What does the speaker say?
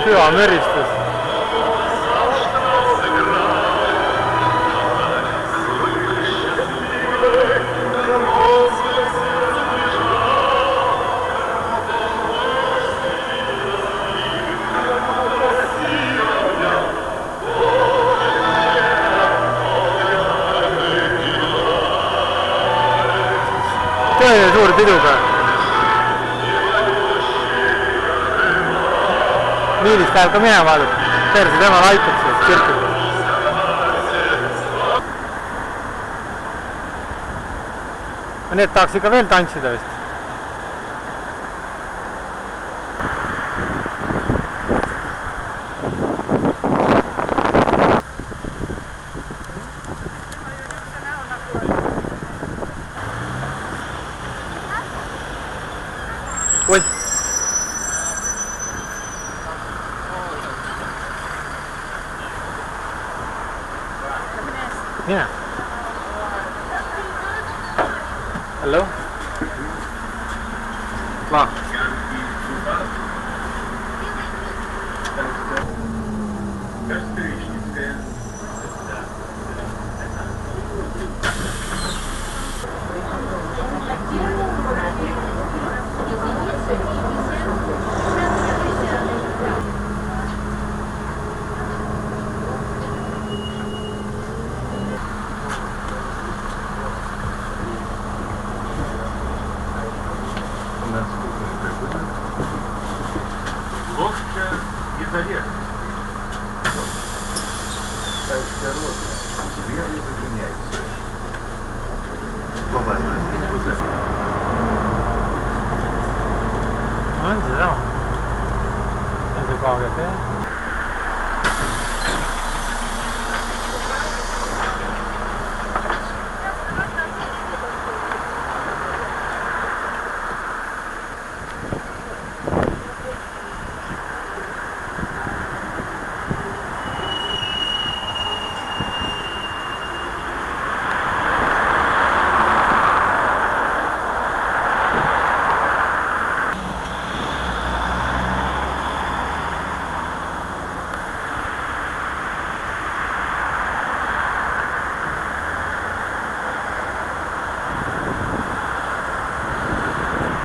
süvamüristus. tõeline suur piduga. Miilis läheb ka minema vaadata. Perse temal aitab sellest kirkuda. Need tahaks ikka veel tantsida vist. Oi. Yeah. Hello? Ma. Лодка изолирована. Осторожно, дверь не загоняется. On seda. See on see kaugelt, jah?